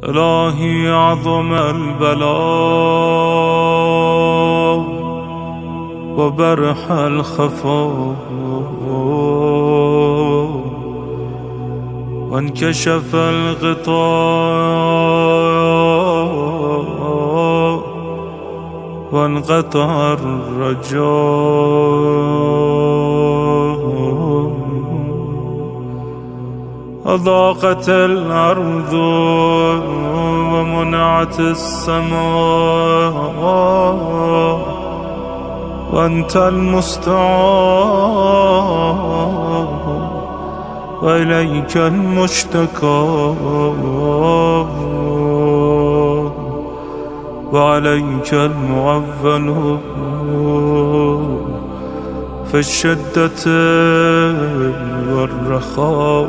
إلهي عظم البلاء وبرح الخفاء وانكشف الغطاء وانقطع الرجاء أضاقت الأرض ومنعت السماء وأنت المستعان وإليك المشتكى وعليك المعول في الشدة والرخاء.